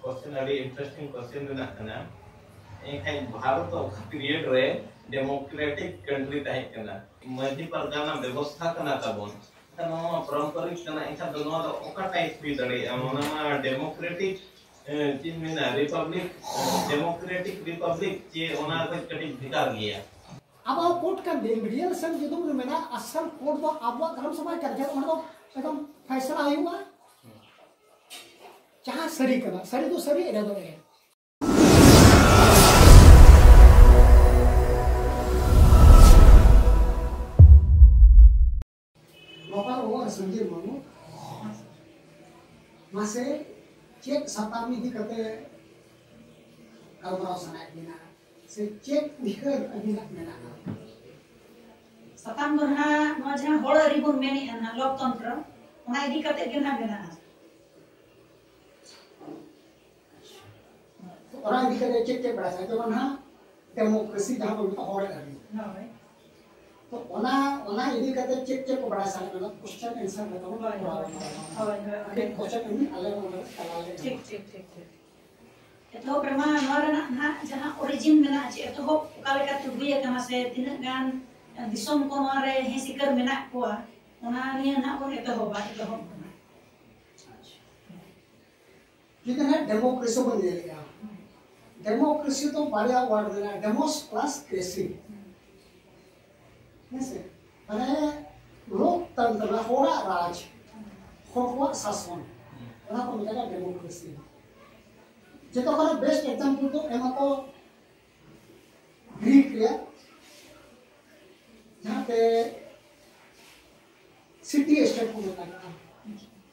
Question अभी interesting question देना कना एखान भारत का पीरियड रे डेमोक्रेटिक कंट्री ताहे कना मध्य परगाना व्यवस्था कना ताबोन तनो पारंपरिक कना एखान दोनो दो ओका टाइप भी दड़े ओना डेमोक्रेटिक चीन में रिपब्लिक डेमोक्रेटिक रिपब्लिक चे ओना को कटिंग भिकार गया अब कोर्ट का रियल सन जो तुम मेना असल कोर्ट दो अब धर्म सभा कर के उनको एकदम फैसला आयुआ जहाँ सरी कना सरी तो सरी एरा दो है लोकल ओवर संजीव मानो मासे चेक सतामी दी करते कलबराव सनाय बिना से चेक निकर अभिनक मेना सताम दो ना जहाँ होड़ रिबुन मेनी ना लोकतंत्र उना इदी करते गिना मेना orang dikira cek berasa itu mana demokrasi jaham begitu orang lagi. तो ओना यदि कहते चेक को बड़ा सा मतलब क्वेश्चन आंसर बताओ ओके क्वेश्चन नहीं अलग अलग ठीक तो प्रमा नोरना ना जहां ओरिजिन मेना चे तो काले का तुबी कना से तिना गान दिसोम को मारे हे सिकर मेना कोआ ओना नि ना को तो बा तो कितना डेमोक्रेसी बन गया डेमोक्रेसी तो बड़ा वर्ड है डेमोस प्लस क्रेसी ऐसे माने लोकतंत्र होड़ा राज होड़ा शासन ना को मिलेगा डेमोक्रेसी जेतो का बेस्ट एग्जांपल तो एमा को ग्रीक रे जहां पे सिटी स्टेट को मिलेगा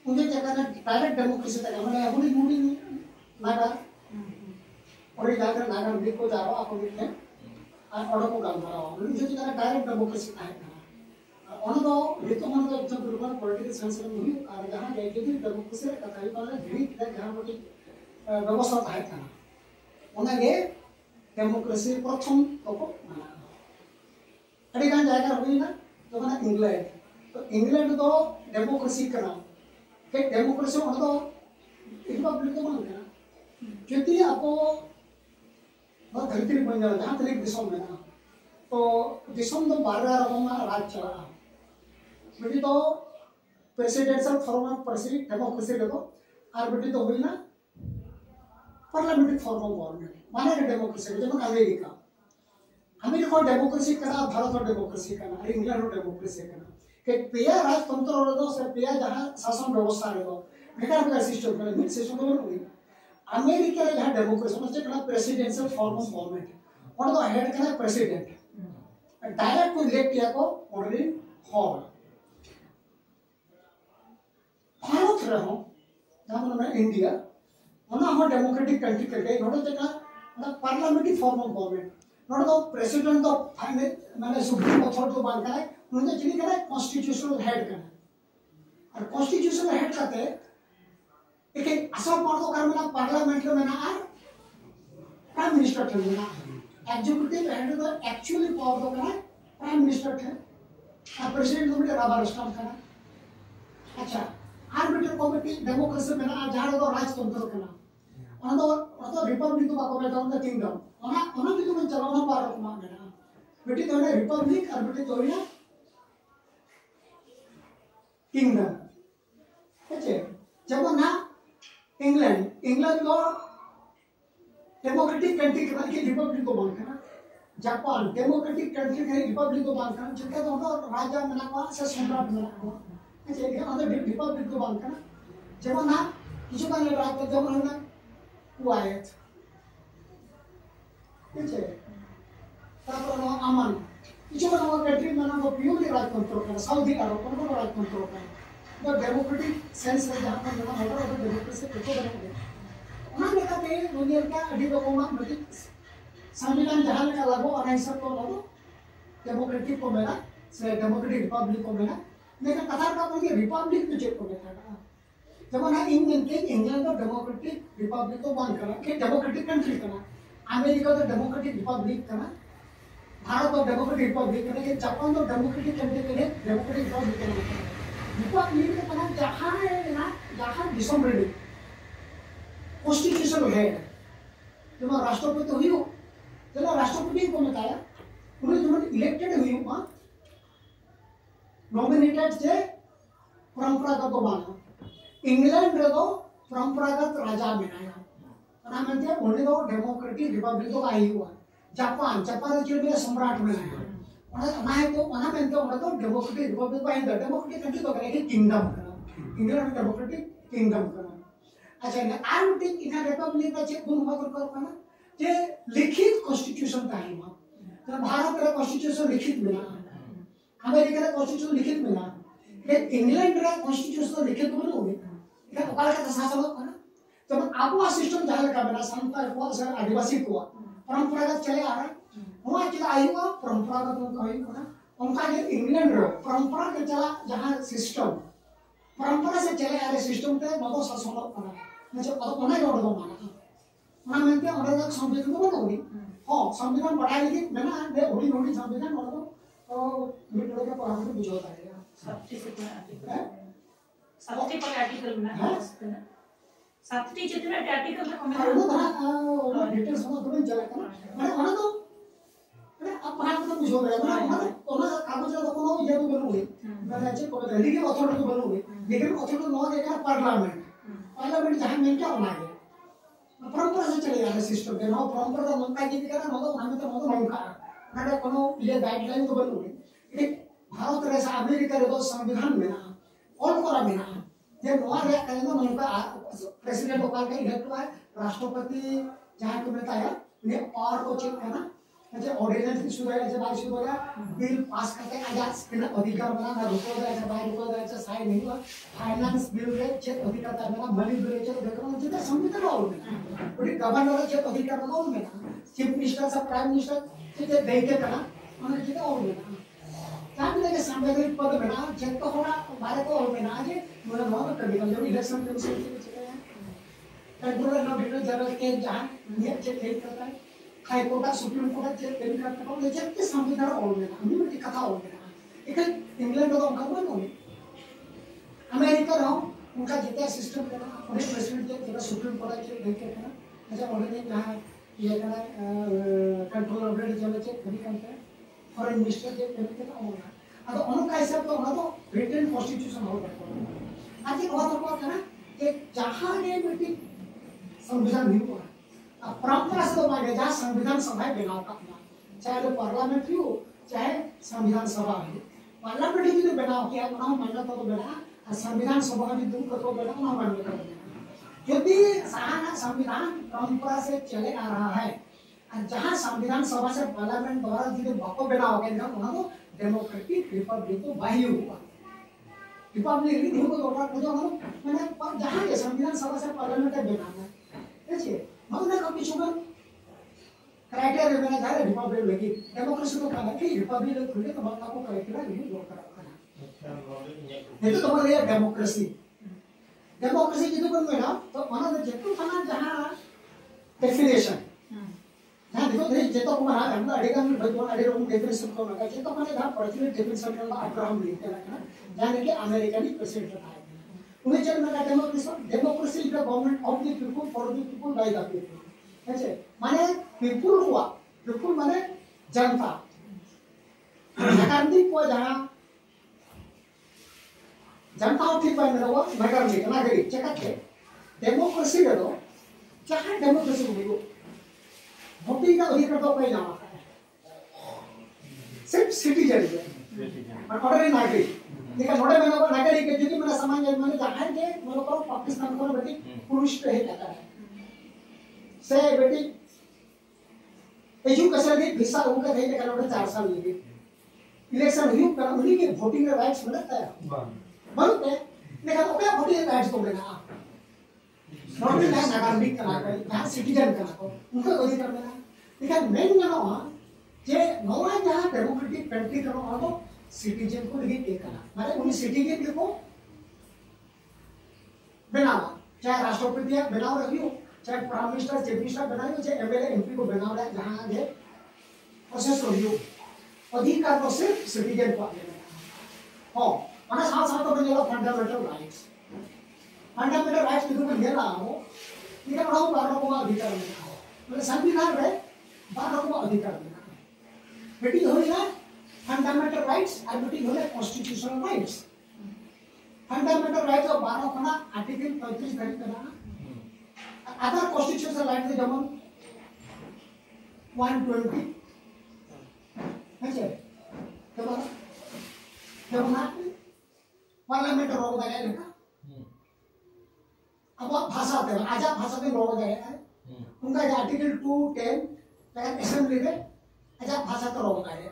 उनके जगह ना डायरेक्ट डेमोक्रेसी था माने हुडी मुडी नागा और ये जाकर नागा ग्रीक को जाओ आपको मिलते और ऑर्डर को डाल रहा हूं जो जगह डायरेक्ट डेमोक्रेसी था ono do itu mana do example rupan political science में हुई और जहां गए कि डेमोक्रेसी का कथाई वाला ग्रीक का जहां मोटी व्यवस्था था kana ona ge डेमोक्रेसी प्रथम तो माना अड़ी गान जायगा हुई ना तो माना इंग्लैंड तो इंग्लैंड तो डेमोक्रेसी kana के डेमोक्रेसी ono do रिपब्लिक तो माना क्योंकि आपको बहुत धरती बन जाता जहां तक दिसम में ना तो दिसम तो 12 रकम राज चला बेटी तो presidential form of president democracy देखो और बेटी तो हुई ना पार्लियामेंट्री फॉर्म ऑफ गवर्नमेंट माने डेमोक्रेसी जब अमेरिका डेमोक्रेसी करा भारत डेमोक्रेसी करा और इंग्लैंड डेमोक्रेसी करा के पेया राजतंत्र रो से पेया जहां शासन व्यवस्था रो बेकार सिस्टम करा मिड सिस्टम तो हुई अमेरिका रे जहां डेमोक्रेसी में करा प्रेसिडेंशियल फॉर्म ऑफ गवर्नमेंट और तो हेड करा प्रेसिडेंट डायरेक्ट को इलेक्ट किया को ओनली हॉल भारत रहो जहां में इंडिया ओना हम डेमोक्रेटिक कंट्री करके नोडो जगह मतलब पार्लियामेंट्री फॉर्म ऑफ गवर्नमेंट नोडो तो प्रेसिडेंट तो फाइनल माने सुप्रीम अथॉरिटी तो बांध करे उनके जिनी करे कॉन्स्टिट्यूशनल हेड करे और कॉन्स्टिट्यूशनल हेड करते एक असम पर तो कर में पार्लियामेंट में ना प्राइम मिनिस्टर थे ना एग्जीक्यूटिव हेड तो एक्चुअली पावर तो करना प्राइम मिनिस्टर थे और प्रेसिडेंट को भी रबर स्टैम्प करना अच्छा आर्बिट्रल कमिटी डेमोक्रेसी में ना जहां तो राजतंत्र करना तो रिपब्लिक तो बाको बेटा उनका किंगडम ओना भी तो चलाना भारत में ना बेटी तो है रिपब्लिक और बेटी तो है किंगडम अच्छा जब ना इंग्लैंड को डेमोक्रेटिक कंट्री करना कि रिपब्लिक को बांध करना जापान डेमोक्रेटिक कंट्री के रिपब्लिक को बांध करना जिनका तो राजा मना को से सम्राट मना को अच्छा ये अंदर रिपब्लिक को बांध करना जब ना किसी का नहीं राज जब ना हुआ है अच्छा तापर ना अमन किसी का ना कंट्री में ना को प्योरली राज कंट्रोल करना सऊदी अरब को राज कंट्रोल करना तो डेमोक्रेटिक सेंस में जहां पर ना होगा तो डेमोक्रेसी को बनेगा उन्होंने कहा कि दुनिया का अभी तो कौन मतलब संविधान जहां का लागू और ऐसा तो लागू डेमोक्रेटिक को मेरा से डेमोक्रेटिक रिपब्लिक को मेरा लेकिन कथा का मुझे रिपब्लिक में चेक को देखा जब ना इंग्लैंड तो डेमोक्रेटिक रिपब्लिक को बंद करा कि डेमोक्रेटिक कंट्री करना अमेरिका तो डेमोक्रेटिक रिपब्लिक करना भारत तो डेमोक्रेटिक रिपब्लिक करना कि जापान तो डेमोक्रेटिक कंट्री करने डेमोक्रेटिक रिपब्लिक करना रिपब्लिक का जहां है ना जहां डिसम रेडी कॉन्स्टिट्यूशन है जब राष्ट्रपति हुई जब राष्ट्रपति को बताया उन्हें जब इलेक्टेड हुई नॉमिनेटेड से परंपरागत माना इंग्लैंड रे दो परंपरागत राजा बनाया ना मनते उन्हें दो डेमोक्रेटिक रिपब्लिक को आई हुआ जापान जापान जो भी सम्राट बनाया उन्हें ना है तो उन्हें मनते उन्हें तो डेमोक्रेटिक रिपब्लिक को आई डेमोक्रेटिक कंट्री तो करेगी किंगडम इंग्लैंड डेमोक्रेटिक किंगडम करना अच्छा ना I would think in Republic का चेक गुण मत करना जे लिखित कॉन्स्टिट्यूशन का है तो भारत का कॉन्स्टिट्यूशन लिखित मिला अमेरिका का कॉन्स्टिट्यूशन लिखित मिला लेकिन इंग्लैंड का कॉन्स्टिट्यूशन लिखित बनो होगे इधर उकाल का शासन होगा ना जब आपका सिस्टम जहाँ का बना संताल को सर आदिवासी को परंपरागत चले आ रहा वहाँ चला आयुगा परंपरागत को कहीं ना उनका जो इंग्लैंड रो परंपरा के चला जहाँ सिस्टम परंपरा से चले आ रहे सिस्टम पे मगो शासन होगा ना जब अब उन्हें जोड़ दो माना ना मनते उन्हें तक संविधान को बनो होगी हाँ संविधान बढ़ा लेकिन मैंने दे होली होली संविधान बनो तो मिनटों के पास में बुझाता है सबसे पर आर्टिकल ना सबसे जितना आर्टिकल में कमेंट वो था डिटेल्स में तो नहीं चला था मैंने उन्हें तो मैंने अब भारत में बुझो गया मैंने उन्हें कागज का कोनो ये तो बनो हुई मैंने अच्छे को बता लेकिन अथॉरिटी तो बनो हुई लेकिन अथॉरिटी नो देखा पार्लियामेंट जहाँ में क्या होना है परंपरा से चले आ रहे सिस्टम के ना परंपरा का मंका जी का ना हमें तो मंका मैंने कोनो ये गाइडलाइन तो बनो हुई एक भारत रे अमेरिका रे संविधान में ना और कोरा में ना ये नोआ रे कहना मंका प्रेसिडेंट ओकाल का इलेक्ट हुआ है राष्ट्रपति जहाँ को मिलता है ने और को चेक करना जैसे ऑर्डिनेंस इशू है जैसे बात शुरू हो गया बिल पास करते हैं आजाद बिना अधिकार बना ना रुको दे ऐसे बाहर रुको दे ऐसे साइन नहीं हुआ फाइनेंस बिल रे चेक अधिकार था मेरा मनी बिल चेक देखो ना जितना संविधान और में बड़ी गवर्नर चेक अधिकार बना और में चीफ मिनिस्टर सब प्राइम मिनिस्टर चेक देते करना उन्हें चेक और में क्या मिलेगा संवैधानिक पद में ना चेक तो होना भारत को और में ना जे मेरा बहुत कभी जब इलेक्शन कमीशन के चेक है कंट्रोलर नो डिटेल जनरल के जहां ये चेक करता है high court supreme court check करता है लेकिन के संविधान और में हम भी कथा और में एक इंग्लैंड का उनका कोई नहीं अमेरिका रहो उनका जितना सिस्टम करना उन्हें प्रेसिडेंट के सुप्रीम कोर्ट चेक करना अच्छा उन्होंने जहां ये करना कंट्रोलर ऑलरेडी चले चेक करते हैं फॉरेन मिनिस्टर चेक करना होगा अब उनका हिसाब तो होगा तो ब्रिटेन कॉन्स्टिट्यूशन होगा आज एक बात और कहना कि जहां ने बेटी संविधान नहीं हुआ परंपरा से तो मांगे जहाँ संविधान सभा बनाओ का चाहे तो पार्लियामेंट हो चाहे संविधान सभा हो पार्लियामेंट भी तो बनाओ क्या बनाओ मान्यता तो बना संविधान सभा भी दूर कर तो बनाओ ना मान्यता बना यदि संविधान परंपरा से चले आ रहा है जहाँ संविधान सभा से पार्लियामेंट द्वारा जो बाको बनाओ क्या वहाँ तो डेमोक्रेटिक रिपब्लिक तो बाह्य हुआ रिपब्लिक नहीं होगा तो मैंने जहाँ के संविधान सभा से पार्लियामेंट बनाना देखिए मतलब कभी शुगर क्राइटेरिया मैंने कहा रिपब्लिक लगी डेमोक्रेसी तो कहा कि रिपब्लिक खुले तो बात आपको क्राइटेरिया नहीं जोड़ कर रखना ये तो तुम्हारे लिए डेमोक्रेसी जितने बन गए ना तो माना जितने खाना जहाँ डेफिनेशन जहाँ देखो नहीं जितना कुमार है हम अड़ेगा में बच्चों अड़े लोगों डेफिनेशन को लगा जितना माने जहाँ पर्सनल डेफिनेशन का अब्राहम लिखते हैं ना जाने के अमेरिकन प्रेसिडेंट था उन्हें चल में democracy is the government of the people for the people by the people ऐसे माने पीपल हुआ पीपल माने जनता नागरिक को जहाँ जनता ठीक बाय मेरा वो नागरिक चेक के डेमोक्रेसी का तो जहाँ डेमोक्रेसी को वोटिंग का अधिकार तो कोई ना होता है सिर्फ सिटीजन है और नागरिक देखा नोटे में लोग नागरिक के जितने मेरा समाज है मैंने जहाँ के मेरे को पाकिस्तान को बेटी पुरुष पे ही कहता है से बेटी एजुकेशन की वीसा उनका नहीं देखा नोटे 4 साल लगे इलेक्शन हुई पर उन्हीं के वोटिंग राइट्स मिलता है बनते देखा तो क्या वोटिंग राइट्स को लेना नोटे में नागरिक का नागरिक जहाँ सिटीजन का उनको अधिकार मिला देखा मेन ना वहाँ जे नौवा जहाँ डेमोक्रेटिक कंट्री का वहाँ तो सिटीजन को नहीं देखा माने उन सिटीजन को बनाओ चाहे राष्ट्रपति बनाओ रखियो चाहे प्राइम मिनिस्टर चीफ मिनिस्टर बनाओ चाहे एमएलए एमपी को बनाओ जहां ये प्रोसेस रहियो अधिकार तो सिर्फ सिटीजन को हां माने साथ साथ तो बनेगा फंडामेंटल राइट्स किसी को लेना हो ini kan orang baru koma अधिकार मेना मतलब संविधान रे बारह को अधिकार मेना बेटी होली ना फंडामेंटल राइट्स और बेटी होले कॉन्स्टिट्यूशनल राइट्स फंडामेंटल राइट्स और बारह को ना आर्टिकल 35 धरी करना अदर कॉन्स्टिट्यूशनल राइट्स जेमन 120 है जेमन पार्लियामेंट रोग दागे लेका अब भाषा ते आजा भाषा ते रोग दागे उनका आर्टिकल 210 लेकिन असेंबली में आजा भाषा ते रोग दागे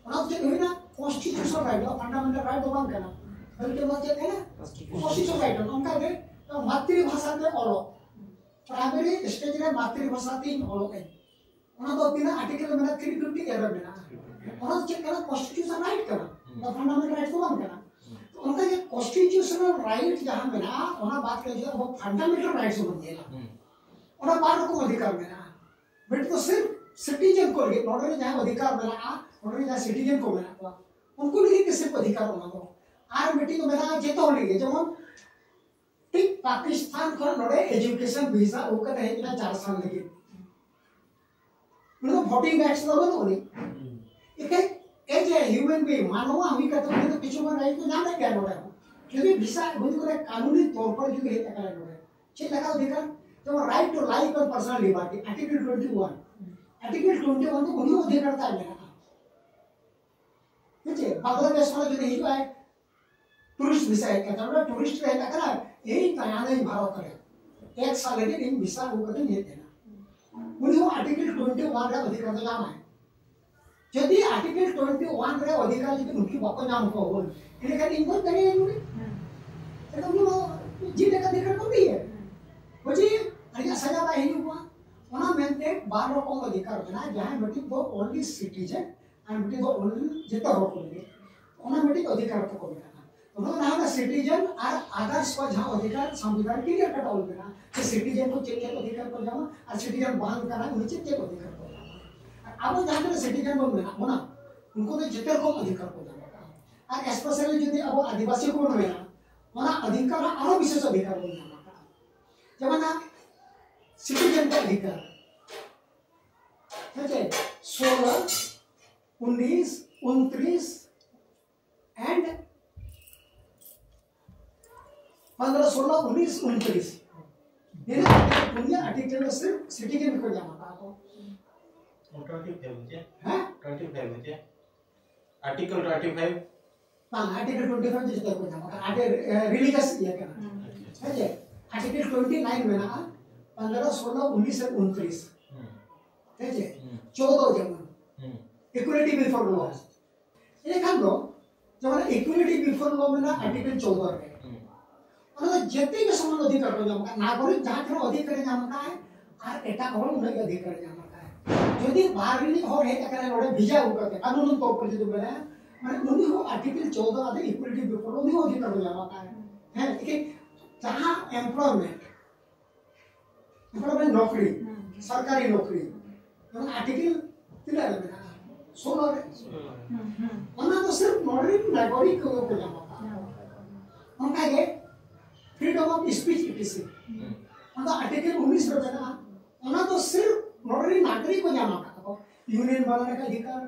और अब जो ना कॉन्स्टिट्यूशनल राइट और फंडामेंटल राइट दोबान करना बल्कि वो जो है ना कॉन्स्टिट्यूशनल राइट उनका दे मातृभाषा ते ओलो प्राइमरी स्टेज रे मातृभाषा ते ओलो है उना तो तीन आर्टिकल में 350 एरर में और जो है कॉन्स्टिट्यूशनल राइट करना और फंडामेंटल राइट दोबान करना उनका ये कॉन्स्टिट्यूशनल राइट जहां में ना उना बात कर जो वो फंडामेंटल राइट्स हो गया उना बार को अधिकार में ना बेट तो सिर्फ सिटीजन को लिए नॉर्मली जहां अधिकार मिला नॉर्मली जहां सिटीजन को मिला उनको नहीं कि सिर्फ अधिकार होना तो आर बेटी को मिला जेतो लिए जब ठीक पाकिस्तान को नोडे एजुकेशन वीजा वो कहते हैं कि 4 साल लगे मतलब वोटिंग राइट्स तो नहीं एक एज ए ह्यूमन बीइंग मानव हम कहते हैं तो किसी को राइट को जाने क्या नोडे क्योंकि वीजा बुद्ध को कानूनी तौर पर जो है तकला नोडे चेक लगा अधिकार तो राइट टू लाइफ और पर्सनल लिबर्टी आर्टिकल 21 तो उन्हीं अधिकार था मेरा देखिए बांग्लादेश में जो नहीं है टूरिस्ट वीजा है कहता है टूरिस्ट रहता करा यही तैयार नहीं भारत करे 1 साल के इन वीजा वो कहते नहीं देना उन्हीं आर्टिकल 21 रे अधिकार का नाम है यदि आर्टिकल 21 रे अधिकार यदि उनकी बाको नाम को हो इन्हें कहते इनको करे उन्होंने तो उन्होंने जीने का अधिकार को भी है वो जी अरे सजा बा ही हुआ वहां मेंटे 12 को अधिकार देना जहां बेटी दो ओनली सिटीजन एंड बेटी दो ओनली जितना हो बोलेंगे उन्होंने बेटी अधिकार को मिला उन्होंने ना सिटीजन और आदर्श को जहां अधिकार संविधान क्लियर कट ऑल देना कि सिटीजन को चेक के अधिकार को जाओ और सिटीजन बाहर करना उन्हें चेक के अधिकार को जाओ अब जहां पे सिटीजन को मिला होना उनको तो जितना को अधिकार को जाओ और स्पेशली यदि अब आदिवासी को मिला वहां अधिकार और विशेष अधिकार को जाओ जब ना सिटीजन का अधिकार ठीक है 16 19 29 एंड 15 16 19 29 ये दुनिया आर्टिकल में सिर्फ सिटीजन को जाना था तो 25 हैं 25 आर्टिकल 25 हां आर्टिकल 25 जिसको को जाना आर्टिकल रिलीजियस ये करना ठीक है आर्टिकल 29 में ना 15 16 19 और 29 ठीक है 14 जमन इक्वालिटी बिफोर लॉ ये खान लो जब इक्वालिटी बिफोर लॉ में ना आर्टिकल 14 है और जति के समान अधिकार को जामका नागरिक जहां के अधिकार जामका है और एटा और उन्हें अधिकार जामका है यदि बार्गेनिंग हो है एकरा नोडे भिजा होकर कानून तौर पर जो बोले माने उन्हीं को आर्टिकल 14 आदि इक्वालिटी बिफोर लॉ में अधिकार जामका है ठीक है जहां एम्प्लॉयमेंट नौकरी सरकारी नौकरी आर्टिकल कितना है मेरा 16 है वरना तो सिर्फ नागरिक को जामका उनका ये फ्रीडम ऑफ स्पीच इटीसी मतलब आर्टिकल 19 में देना वरना तो सिर्फ नागरिक को जाना था यूनियन बनाने का अधिकार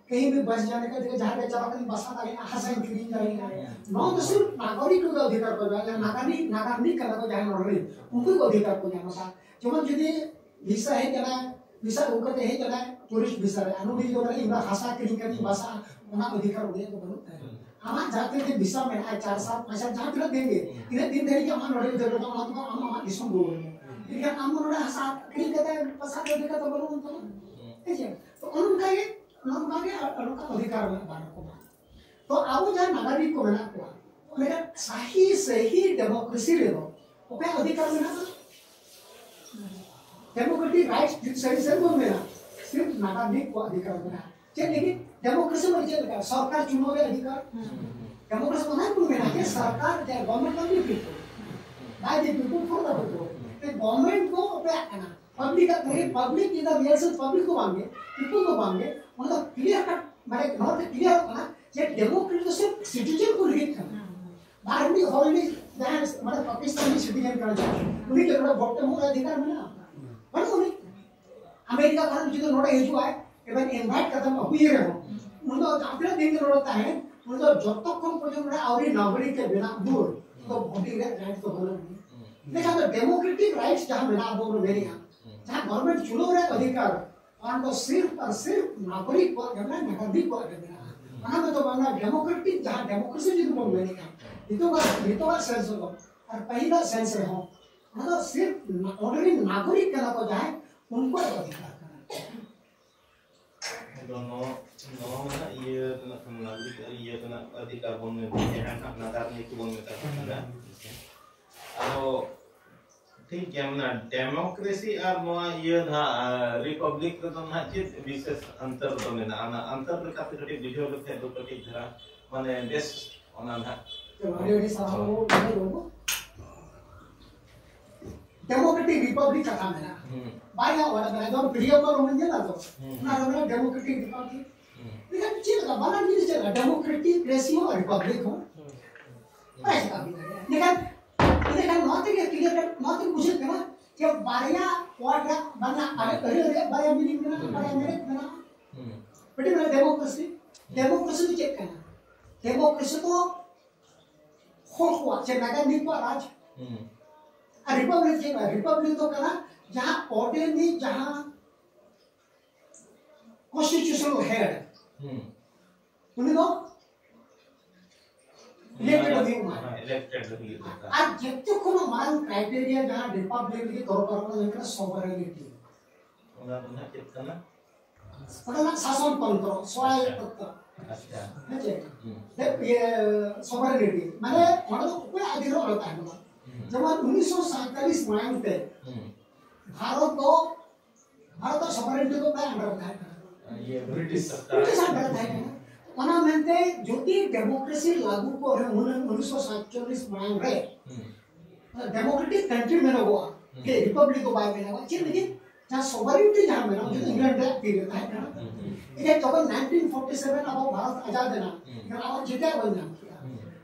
कहीं भी बस जाने का अधिकार जहाँ पे चला कहीं बसा था हसन क्लीन जाएगा नौ तो सिर्फ नागरिक को अधिकार को जाना नागरिक का तो जाना नागरिक उनको अधिकार को जाना था जो यदि वीसा है क्या वीसा उनका है क्या टूरिस्ट वीसा है अनुमति जो है इनका हसा क्लीन करनी बसा उनका अधिकार हो गया तो बहुत है हमारे जाते थे वीसा में 4 साल 5 साल जहाँ तक देंगे इन्हें 3 दिन के हमारे नोड़े उधर तो हम इसमें बोल रहे हैं लेकिन हम नोड़े हसा क्लीन करते हैं पसा देगा तो बोलो उनको ठीक है तो उनका ये उनका अधिकार में बारह को तो अब जहाँ नागरिक को मिला हुआ मेरा सही डेमोक्रेसी ले लो वो क्या अधिकार मिला डेमोक्रेटिक राइट्स सही को मिला सिर्फ नागरिक को अधिकार मिला लेकिन डेमोक्रेसी में क्या सरकार चुनाव अधिकार डेमोक्रेसी में नहीं मिला कि सरकार government of the people by the people for the people government को क्या करना पब्लिक इधर रियल से पब्लिक को मांगे पीपल को मांगे मतलब क्लियर कट माने नॉट क्लियर होना ये डेमोक्रेसी सिर्फ सिटीजन को लीड करना बाहर भी हॉलिडे जहाँ मतलब पाकिस्तानी सिटीजन का उन्हीं के नोड़ा वोट में अधिकार मिला बनो उन्हीं अमेरिका कारण जितो नोड़ा हिजू आए इवन इनवाइट करता हूँ अभी ये रहो उनको अपने दिन के नोड़ा है उनको जब तक कम पहुँचे नोड़ा आवरी नागरिक के बिना दूर तो वोटिंग राइट तो बोलो देखा तो डेमोक्रेटिक राइट्स जहाँ मिला वो मेरे यहाँ जहाँ गवर्नमेंट चुनो रहे अधिकार और तो सिर्फ और सिर्फ नागरिक को करना नागरिक को करना वहाँ पे तो बना डेमोक्रेटिक जहाँ डेमोक्रेसी जितो बोल मेरे यहाँ itu kan sense हो और पहला सेंस है हो मतलब सिर्फ ऑर्डरी नागरिक का को जाए उनको अधिकार दोनों दोनों ना ये नागरिक ये ना अधिकार बोल में है ना नागरिक बोल में था तो ठीक है ना डेमोक्रेसी और नोआ ये ना रिपब्लिक तो ना चीज विशेष अंतर तो ना अंतर तो काफी कटी वीडियो लोग थे दो कटी जरा माने देश ओना ना डेमोक्रेटिक रिपब्लिक का काम है ना बाया वाला मेरा जो वीडियो कॉल में ना तो ना मेरा डेमोक्रेटिक रिपब्लिक लेकिन चीज का बना नहीं चला डेमोक्रेटिक रेशियो रिपब्लिक हो ऐसा काम नहीं लेकिन नॉट कुछ करना कि बाया वाला बना अरे बाया मीनिंग करना बाया मेरे करना बेटे मेरा डेमोक्रेसी चेक करना डेमोक्रेसी तो हुआ चेन्नई में को राज रिपब्लिक तो करना जहाँ ऑर्डर में जहाँ कॉन्स्टिट्यूशनल हेड उन्हें तो इलेक्टेड आज जब तक कोनो मान क्राइटेरिया जहाँ रिपब्लिक के तौर पर अपना लेकर सॉवरेनिटी उन्हें कितना पता शासन तंत्र स्वायत्तता अच्छा ये सॉवरेनिटी माने मतलब कोई अधिकार होता है जब 1947 में थे भारत तो सॉवरेनिटी को क्या अंडर था ये ब्रिटिश सरकार था वना मेंते ज्योति डेमोक्रेसी लागू को है 1947 में रे डेमोक्रेटिक कंट्री में हुआ कि रिपब्लिक को बाय में हुआ लेकिन जहाँ सॉवरेनिटी जहाँ में जो इंग्लैंड का पीरियड था ना ये जब 1947 अब भारत आजाद है ना लेकिन अब जीता बन गया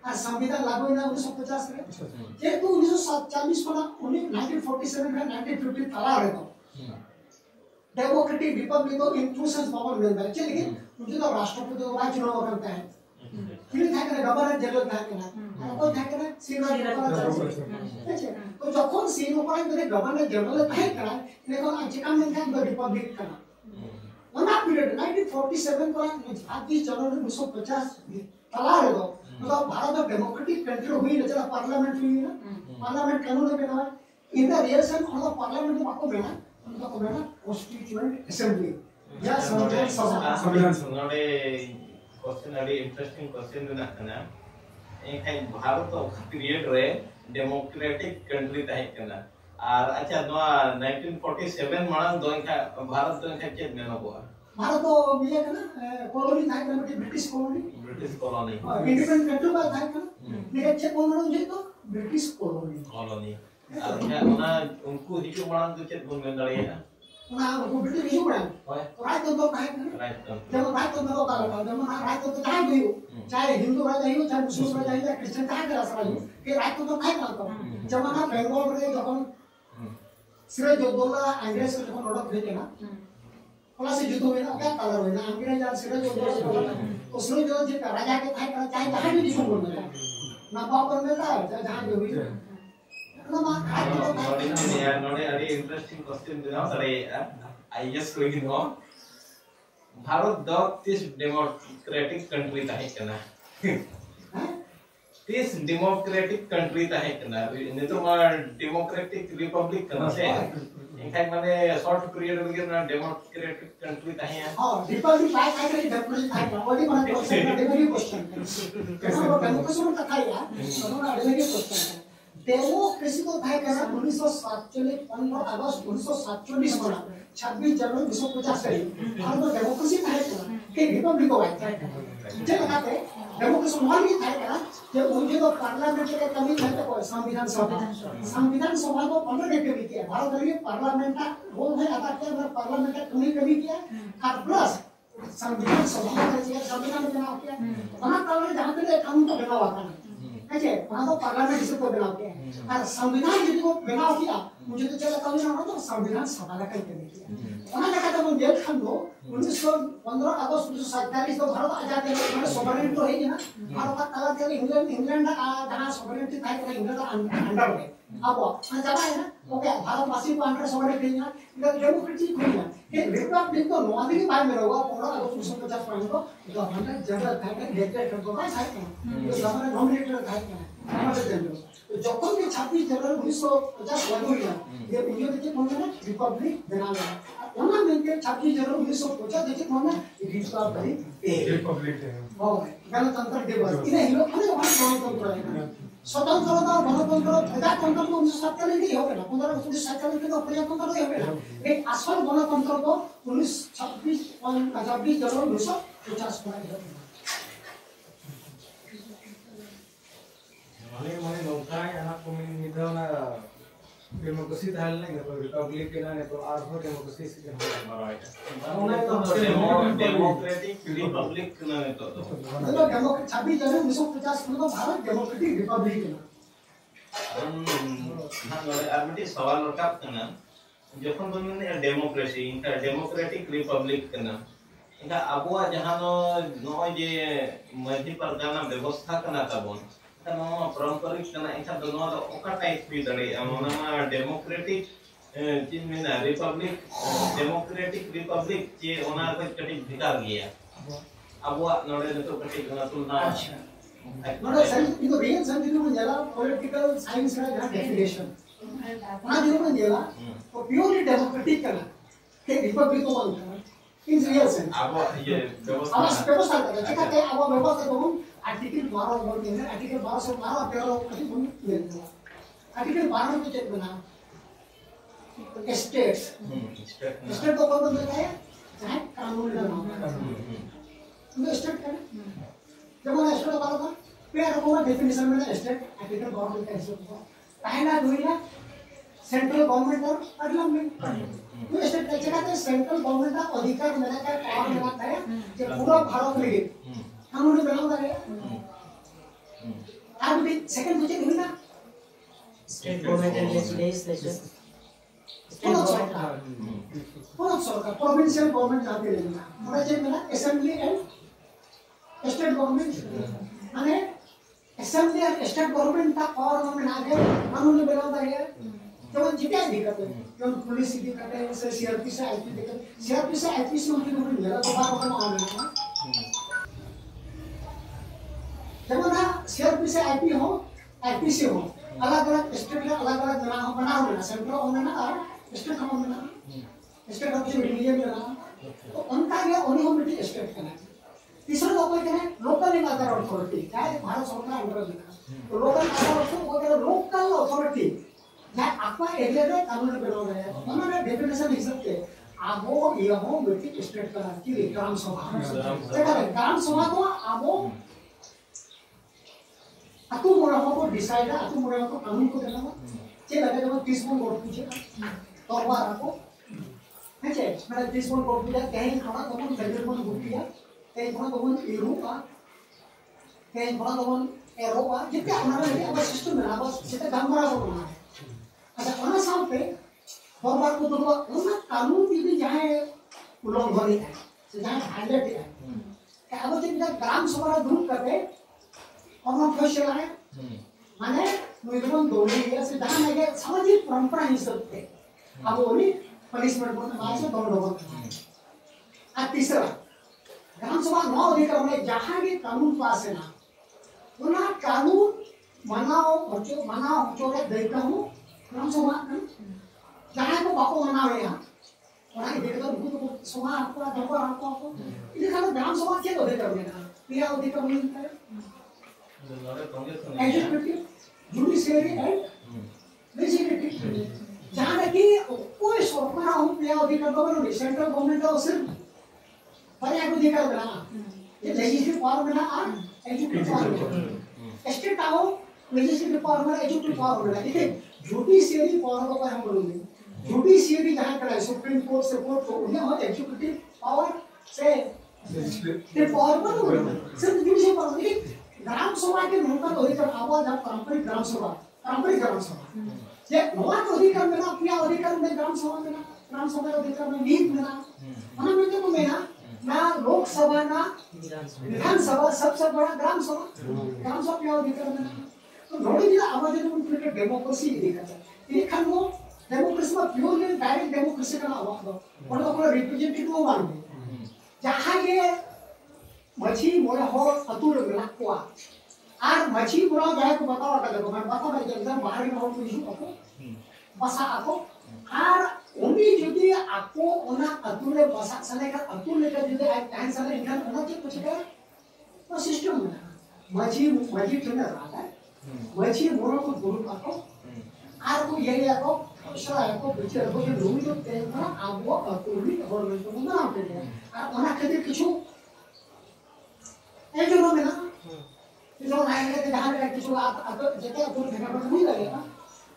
और संविधान लागू हुआ 1950 में ये तो 1947 को ना 1947 में 1950 तला रहे तो डेमोक्रेटिक रिपब्लिक को इंक्लूसिव पावर मिल रहा है लेकिन मुझे तो राष्ट्रपति को राज्य चुनाव करता है फिर था कि गवर्नर जनरल था कि ना और था कि ना सीनियर गवर्नर तो जब सीनियर गवर्नर जनरल था कि ना लेकिन आज का में था रिपब्लिक का वना पीरियड 1947 को आदि जनवरी 1950 तला रहे दो मतलब भारत में डेमोक्रेटिक कंट्री हुई ना चला पार्लियामेंट हुई ना पार्लियामेंट कानून में ना in the relation of the parliament में आपको बेना उनको को बेना कॉन्स्टिट्यूएंट असेंबली या संविधान सभा नोडे क्वेश्चन अड़ी इंटरेस्टिंग क्वेश्चन देना कना एक भारत पीरियड रे डेमोक्रेटिक कंट्री ताहे कना और अच्छा नोआ 1947 मांग दो इनका भारत दो इनका चेत में नबो भारत तो मिले कना कॉलोनी था कि ब्रिटिश कॉलोनी इंडिपेंडेंट कंट्री का था कना मेरे चेक कॉलोनी जे तो ब्रिटिश कॉलोनी अच्छा ना उनको हिजू मांग दो चेत बन गड़िया ना उनको ब्रिटिश हिजू मांग राइट तो था कना जब राइट तो का लगा जब राइट तो था गयो चाहे हिंदू राजा हो चाहे मुस्लिम राजा हो क्रिश्चियन था के राजा हो कि राइट तो था कना जब ना बंगाल रे जब सिरे जोधोला अंग्रेज को जब ऑर्डर देते ना प्लस युद्ध में ना क्या कलर है ना अंग्रेज और सिरे जोधोला तो सिरे जोधोला जी राजा के था कना चाहे जहां भी जिसको बोलना ना बाप बनने का जहां जो भी ना मां नोडे अरे इंटरेस्टिंग क्वेश्चन देना सरे आईएस कोई नो भारत द तीस डेमोक्रेटिक कंट्री ताहे कना तीस डेमोक्रेटिक कंट्री ताहे कना ने तो डेमोक्रेटिक रिपब्लिक कना से इनका माने शॉर्ट पीरियड में ना डेमोक्रेटिक कंट्री ताहे हां रिपब्लिक लाइक है कि डेमोक्रेटिक था ओडी माने क्वेश्चन डेमोक्रेटिक क्वेश्चन कैसा वो डेमोक्रेसी में था या उन्होंने डेमोक्रेटिक क्वेश्चन डेमोक्रेसी को था कहना 1947 15 अगस्त 1947 को 26 जनवरी 1950 से भारत में डेमोक्रेसी था कि रिपब्लिक हो गया जे लगाते डेमोक्रेसी मान भी था कहना कि उनके तो पार्लियामेंट के कमी है तो संविधान सभा को 15 ने कमी किया भारत में पार्लियामेंट का रोल है अदा किया पार्लियामेंट का कमी किया और प्लस संविधान सभा का संविधान बना किया वहां कानून जहां पे कानून का बना हुआ था अच्छा वहाँ तो पार्लियामेंट इसे को बनाओ के और संविधान जिसको बनाओ किया मुझे तो चला कभी ना तो संविधान सभा का करके देखिए उन्होंने कहा था वो जेल खंड हो 1915 अगस्त 1947 तो भारत आजाद है मतलब सोवरेन तो है ही ना भारत का अलग है इंग्लैंड जहाँ सोवरेनिटी था कि इंग्लैंड अंडर में अब वो जब है ना ओके भारतवासी को अंडर सोवरेनिटी है ना डेमोक्रेसी कोई ना ये रिपब्लिक तो नॉर्मली की बात में होगा 15 अगस्त 1950 को गवर्नमेंट जनरल था कि डेक्लेयर कर दो भाई साहब ये गवर्नमेंट नॉमिनेटेड था हमारे जनरल तो जब भी 26 जनवरी 1950 बनी है ये इंडिया के कौन है रिपब्लिक बना है उन्होंने मिलकर 26 जनवरी 1950 देखिए कौन है रिपब्लिक है वो गणतंत्र दिवस इन्हें हीरो हमें गणतंत्र है स्वतंत्रता गणतंत्र प्रजातंत्र तो 1947 में ही हो गया 15 अगस्त 1947 में तो प्रजातंत्र ही हो गया एक असल गणतंत्र को 26 जनवरी 1950 में है Mana nongkai anak pemimpin itu na demokrasi tahal na gitu republik kita na itu arho demokrasi sih kan marai. Democratic Republic ना तो तो डेमोक्रेट 26 जनवरी 1950 में तो भारत डेमोक्रेटिक रिपब्लिक है आर्बिट्री सवाल रखा करना जखन बन डेमोक्रेसी इनका डेमोक्रेटिक रिपब्लिक करना इनका अबुआ जहां नो जे मध्य परदाना व्यवस्था करना ताबोन नो पारंपरिक करना इनका दोनों ओका टाइप भी दड़े अमोना डेमोक्रेटिक चीज में ना रिपब्लिक डेमोक्रेटिक रिपब्लिक जे ओना को कटी भिकार गया अबुआ नोडे तो कटी गना तुलना मतलब सर इनको रियल सर इनको जला पॉलिटिकल साइंस का जहां डेफिनेशन वहां जो में जला तो प्योरली डेमोक्रेटिक करना के रिपब्लिक को मानता है इन रियल सेंस अब ये व्यवस्था करता है क्या अब व्यवस्था को हम आर्टिकल 12 बोलते हैं आर्टिकल 12 से 12 13 कहीं बोल लेते हैं आर्टिकल 12 में चेक बना स्टेट्स स्टेट को कौन बनता है चाहे कानून बनाना तो स्टेट का जब मैं स्टेट वाला था फिर को डेफिनेशन में स्टेट आर्टिकल 12 में कैसे होगा पहला दुनिया सेंट्रल गवर्नमेंट और पार्लियामेंट तो स्टेट का कहते हैं सेंट्रल गवर्नमेंट का अधिकार मिला है पावर मिला है कि पूरा भारत में कानून बनाना है अब भी सेकंड मुझे नहीं ना स्टेट गवर्नमेंट एंड लेजिस्लेचर पूरा सरकार प्रोविंशियल गवर्नमेंट आते लेना और जे मिला असेंबली एंड स्टेट गवर्नमेंट माने असेंबली और स्टेट गवर्नमेंट का और में आ गए कानून बनाना है तो जितना दिक्कत है जो पुलिस की दिक्कत है से सीआरपी से आईपी दिक्कत सीआरपी से आईपी से उनकी नौकरी मिला तो बार बार आ रहा है जब ना सीआरपी से आईपी हो आईपी से हो अलग-अलग स्टेट का अलग-अलग बना हो ना सेंट्रल होना ना और स्टेट का होना स्टेट ऑफ मीडिया में ना तो उनका ये यूनिवर्सिटी स्टेट का तीसरा लोकल क्या है लोकल अदर अथॉरिटी क्या है भारत सरकार अंडर में तो लोकल अदर अथॉरिटी वो क्या लोकल अथॉरिटी ना आपका एरिया में कानून बना रहे हैं उन्होंने डेफिनेशन लिख सकते आबो ये हो बेटी स्टेट का की ग्राम सभा ग्राम सभा को आबो aku murah ko decide aku murah ko kanon ko dela che lage jab 30 मन वोट पूछे तो बार ako है मैंने 30 मन वोट दिया कहीं थोड़ा तो मन सेंटर मन वोट दिया कहीं थोड़ा तो मन यूरोप का कहीं थोड़ा तो मन यूरोप का जितने हमारा है अब सिस्टम में अब जितने काम करा वो है अच्छा उन्हें साल पे और बार को तो उन्हें कानून भी जहाँ उल्लंघन है जहाँ हाईलाइट है क्या अब जब ग्राम सभा ग्रुप करते और हम खुश रहे माने मुझे दोनों ये से जहाँ लगे सामाजिक परंपरा ही सब थे अब वो नहीं पनिशमेंट बोलते हैं से दोनों लोगों अब तीसरा ग्राम सभा नौ अधिकार में जहाँ के कानून पास है ना उन्हें कानून मनाओ बच्चों के देखता हूँ ग्राम सभा जहाँ को बापू मनाओ यहाँ उन्हें देखता हूँ तो सभा आपको धोखा आपको इन्हें खाना ग्राम सभा क्या अधिकार में ना क्या अधिकार मिलता है एग्जीक्यूटिव जुडिशियरी एंड लेजिस्लेटिव जहाँ तक कि कोई सरकार हो या अधिकार तो नहीं सेंट्रल गवर्नमेंट का सिर्फ पर्याय अधिकार बनाना ये लेजिस्लेटिव पावर बना और एग्जीक्यूटिव पावर स्टेट आओ लेजिस्लेटिव पावर बना एग्जीक्यूटिव पावर बना देखिए जुडिशियरी पावर को हम बोलेंगे जुडिशियरी जहाँ करा सुप्रीम कोर्ट से कोर्ट को उन्हें हो एग्जीक्यूटिव पावर से लेजिस्लेटिव पावर पर सिर्फ जुडिशियरी पावर ग्राम सभा के नौका अधिकार आवाज आप पारंपरिक ग्राम सभा जे नवा को अधिकार मेना पिया अधिकार में ग्राम सभा अधिकार में नीत मेना mana में तो मेना ना लोक सभा ना विधान सभा सबसे बड़ा ग्राम सभा पिया अधिकार में तो नोड़ी दिला आवाज में उनके डेमोक्रेसी अधिकार है ये खान वो डेमोक्रेसी में प्योरली डायरेक्ट डेमोक्रेसी का आवाज दो और तो कोई रिप्रेजेंटेटिव मान जहां ये मछी मोरा हो अतुल मेना को आर मछी मोरा जाए को बताओ का देखो मैं बता भाई जब बाहर में हो तो इशू आपको बसा आपको आर उन्हीं जुदी आपको उना अतुल बसा सने का अतुल का जुदी आई टाइम सने इनका उना के कुछ का तो सिस्टम में मछी ठंडा रहा है मछी मोरा को दूर आपको आर को ये आपको शरा आपको बिचार को जो रूम जो तेरा आपको अतुल और में तो ना आपके आर उना के किछु ए जो में ना जो आएंगे तो जहाँ पे किसी आप जैसे अतुल देखा तो नहीं लगेगा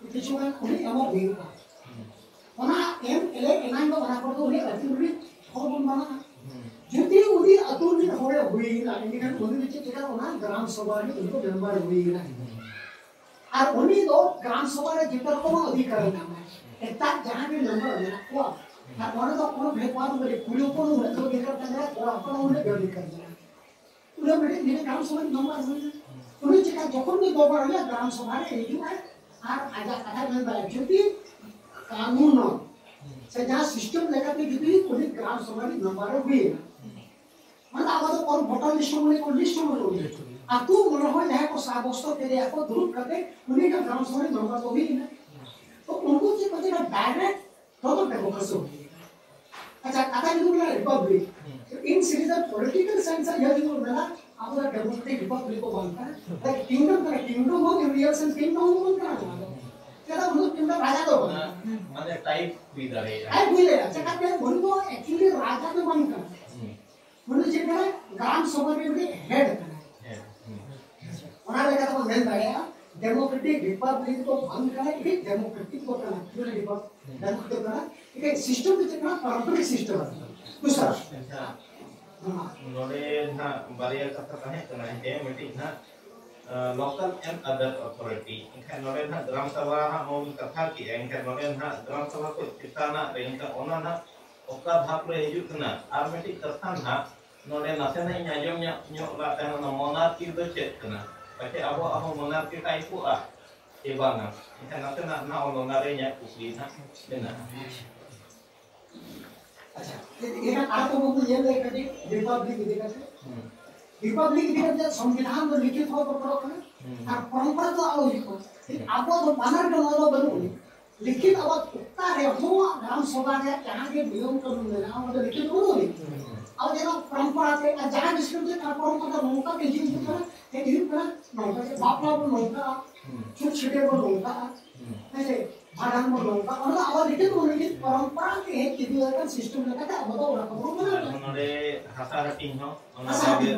किसी में उन्हें अमर देगा वहाँ एनाइन को बना कर तो उन्हें अतुल और बना जितनी उन्हें अतुल हुई ना इंडियन उन्हें नीचे देखा वहाँ ग्राम सभा में उनको मेंबर हुई ना और उन्हीं दो ग्राम सभा में जितना को अधिकार नाम है इतना जहाँ भी नंबर है वो और वहाँ तो कौन भेदभाव करे कुलियों को उन्हें तो अधिकार करना है और अपना उन्हें गलती करना है उन्हें मेरे ग्राम सभा में नंबर हुई उन्हें चिका जोखम में दो बार है ग्राम सभा में एक है और आजा कथा में बात जुटी कानून से जहाँ सिस्टम लेकर के जुटी उन्हें ग्राम सभा में नंबर हुई है मतलब आप तो और वोटर लिस्ट में लोगे आप तो मन हो जाए को साबोस्तो के लिए आपको दूर करके उन्हें का ग्राम सभा में नंबर तो हुई है तो उनको जो पता है डायरेक्ट टोटल डेमोक्रेसी होगी अच्छा कथा जो बोला Republic in series of political science यह जो बोला आपको डेमोक्रेटिक रिपब्लिक को बनता है लाइक किंगडम हो रियल सेंस किंगडम हो बनता है क्या उनको किंगडम राजा तो माने टाइप हुई दरे टाइप हुई ले अच्छा कहते हैं उनको एक्चुअली राजा तो बनता है उनको जो है ग्राम सभा के लिए हेड करना है उन्होंने कहा तो मेन रहेगा डेमोक्रेटिक रिपब्लिक को भंग करना है डेमोक्रेटिक को करना है डेमोक्रेटिक करना एक सिस्टम के चक्कर पारंपरिक सिस्टम है दूसरा नोडे ना बारिया कथा कहे कना है मिटिंग ना लोकल एंड अदर अथॉरिटी इनका नोडे ना ग्राम सभा हा मोल कथा की इनका नोडे ना ग्राम सभा को चिताना इनका ओना ना ओका भाग रे हिजुत ना आर मिटिंग कथा ना नोडे नासे ना आजम ᱧᱚᱜ ला तहना मोनार्की दो चेक कना पाचे अब मोनार्की टाइप को आ ए बांगा इनका नासे ना ओना रे nya कुकली ना देना अच्छा ये आपको वो ये लेकर के रिपब्लिक दिखा संविधान में लिखित हो पर करो ना और परंपरा तो आओ लिखो आपको तो मानर का नॉलो बनो लिखित अब उतना रे हो ग्राम सभा के जहां के नियम कानून में ना वो लिखित हो अब जरा परंपरा के जहां सिस्टम के परंपरा का नौका के जीवन का एक दिन का नौका के बापला को नौका छुट छिटे को नौका ऐसे भाड़ान में नौका और अब लिखित हो लिखित परंपरा के एक किसी सिस्टम लगा था बताओ ना नोडे हासा हटिंग हो ओना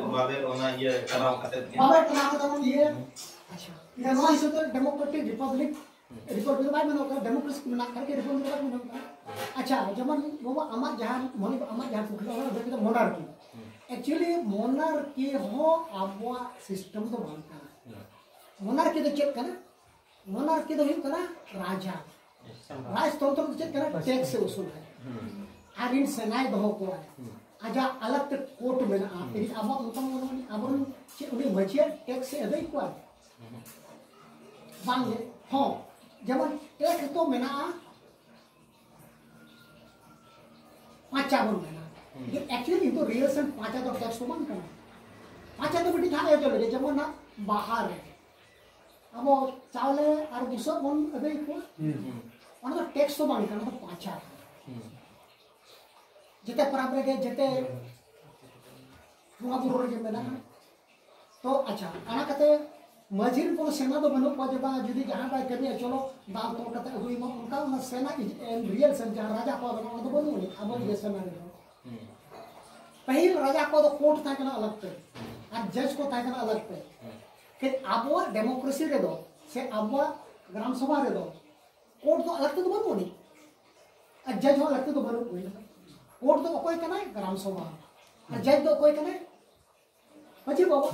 बाबे ओना ये कराव कते बाबे कराव ये अच्छा इधर नॉन इस तो डेमोक्रेटिक रिपब्लिक बाद में होगा डेमोक्रेसी में करके रिपब्लिक बाद में होगा अच्छा जमन वो अमर जहां मोनी अमर जहां पुखला हो बेटा मोनार्की एक्चुअली मोनार्की हो आबवा सिस्टम तो बनता है मोनार्की तो चेक करना मोनार्की तो ही करना राजा राजतंत्र तो चेक करना टैक्स से वसूल है आर इन सेनाई दहो को है आजा अलग कोर्ट में ना आप अब उनका अब उन्हें मचिया टैक्स से अदई को बांगे हाँ जब टैक्स तो में ना पाँचा बन में ना एक्चुअली तो रियल सेंस पाँचा तो टैक्स को बंद करना पाँचा तो बेटी था जो लगे जब ना बाहर है अब चावले और दूसरा बन अदई को और टैक्स तो बंद करना तो पाँचा जिते प्राप्त के जिते हुआ बुरो जे मेना तो अच्छा आना कते मजीर को सेना तो बनो पाजे बा जुदी जहां बा कभी चलो दाव तो कते हुई म उनका ना सेना रियल सेना जहां राजा को बनो तो बनो अब ये सेना रे पहले राजा को तो कोर्ट था करना अलग पे और जज को था करना अलग पे फिर अब डेमोक्रेसी रे दो से अब ग्राम सभा रे दो कोर्ट तो अलग तो बनो नहीं और जज अलग तो बनो कोर्ट तो कोई कना ग्राम सभा और जज तो कोई कना माजी बाबा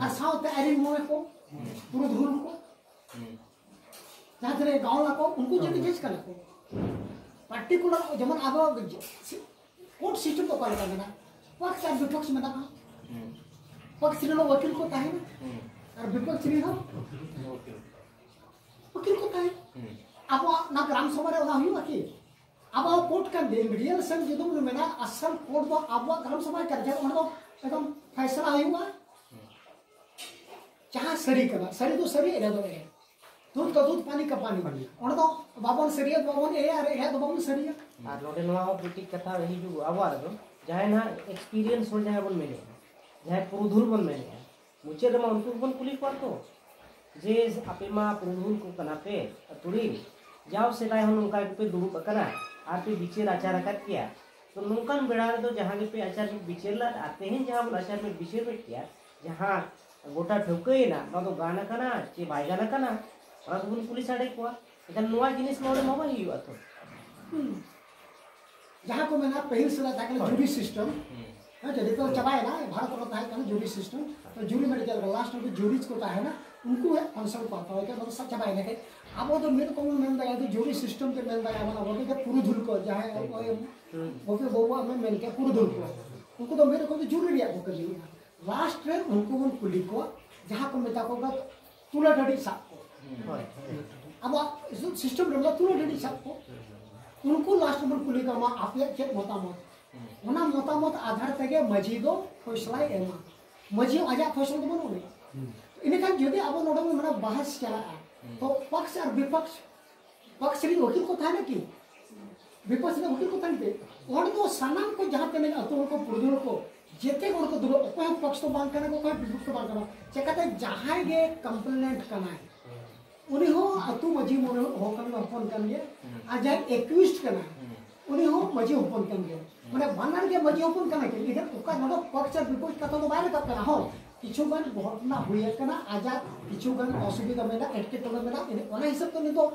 और साउथ आयरन मोए को पूरे धुल को जहाँ तेरे गाँव ला को उनको जब जज कर को पार्टिकुलर जमन अब कोर्ट सिस्टम तो कॉल करना पक्ष और विपक्ष में ना पक्ष रे वकील को ताहे ना और विपक्ष रे वकील को ताहे अब ना ग्राम सभा रे ना हुआ कि अब कोर्ट का रियल सन जो में ना असल कोर्ट तो अब ग्राम सभा कर जाए उनको एकदम फैसला हुआ जहाँ सरी करना सरी तो सरी एरे तो एरे दूध का दूध पानी का पानी उन तो बाबन सरिया बाबन ए अरे ए तो बाबन सरिया और नोडे नवा ब्रिटिश कथा रही जो आवार दो जहां ना एक्सपीरियंस हो जाए बन मेने जहां पुरुधुल बन मेने मुझे रमा उनको बन पुलिस पर तो जे आपे मा पुरुधुल को कना पे तुड़ी जाओ से लाए हम उनका पे दुरुप कना आर पे विचार आचार कर किया तो नौकान बेड़ा तो जहां पे आचार में विचार ला आते हैं जहां हम आचार में विचार में किया जहां गोटा ठोके ना तो गाना कना चे भाई गाना कना और तो पुलिस आड़े को एखान नवा जिनिस नोडे मोबा हियो तो जहाँ को मैंने पहले से था कि जूरी सिस्टम है जब तो चबाए ना भारत में था कि जूरी सिस्टम तो जूरी में चल रहा लास्ट में जूरीज को है ना उनको है कंसल्ट करता है कि मतलब सब चबाए ना कि अब वो तो मेरे को मैंने बताया कि जूरी सिस्टम के मैंने बताया ना वो के पूरी धुल को जहाँ वो के वो में मैंने क्या पूरी धुल को उनको तो मेरे को तो जूरी दिया को कर लास्ट में उनको वो पुलिस को जहाँ को मैं ताको का तुला डडी साफ को अब सिस्टम में तुला डडी साफ को उनको लास्ट में पुलिस का मां आप चेक मतामत ओना मतामत आधार तक मजी दो फैसला एमा मजी आजा फैसला तो बनो इने का जदि अब नोडम में मना बहस चला तो पक्ष और विपक्ष पक्ष री वकील को था ना कि विपक्ष ने वकील को था पे और तो सनाम को जहां पे नहीं अतो को पुरदुल को जेते को दुरो कोई पक्ष तो बांध करने को कोई विपक्ष तो बांध करना चेकते जहां गे कंप्लेंट करना है उन्हें हो अतु मजी मोरे हो कन अपन कन गे आज एक्यूज्ड करना उन्हें हो मजी अपन कन गे माने बानर के मजी अपन करना के इधर ओका नडो पक्ष विपक्ष कथा तो बारे तक करना हो किछुगन घटना हुए करना आज किछुगन असुविधा में ना एटके तो में ना ओना हिसाब तो नहीं तो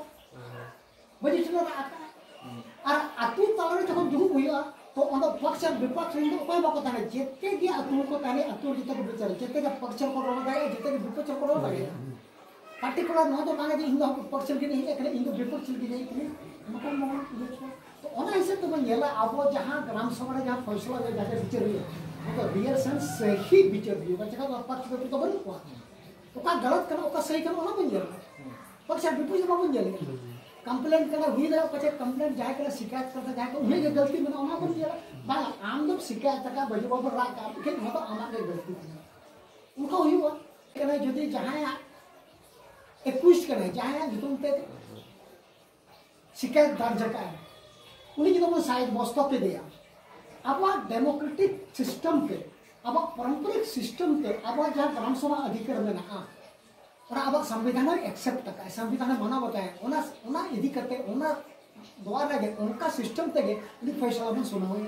मजी चलो और अतु तारे जब जुहु हुआ तो अंदर पक्ष विपक्ष इन कोई बात ताने जेते के अतु को ताने अतु जिते के विचार जेते के पक्ष को रोल गए जेते के विपक्ष को रोल गए पार्टिकुलर न तो माने इन दो पक्ष के नहीं एकले इन दो विपक्ष के नहीं एकले मको मको तो ओना हिसाब तो येला अब जहां ग्राम सभा जहां फैसला हो जाके विचार हुई तो रियल सेंस सही विचार हुई बच्चा का पक्ष के तो बन को तो का गलत करना का सही करना ना बन जाए पक्ष विपक्ष ना बन जाए कंप्लेंट करना हुई ना पछे कंप्लेंट जाए कर शिकायत करता जाए तो उन्हें गलती में ना बन जाए बा आम लोग शिकायत का बजवा पर राग का के तो आमा के गलती उनको हुई वो कहना यदि जहां एक्विस्ट करना जहाँ जो पे शिकायत दर्ज का है उन्हें जो शायद मस्तक पे दिया अब डेमोक्रेटिक सिस्टम पे अब पारंपरिक सिस्टम पे अब जहाँ ग्राम सभा अधिकार में ना और अब संविधान एक्सेप्ट तक है संविधान माना बताया उना इधी करते उना द्वारा उनका सिस्टम तक फैसला भी सुना हुआ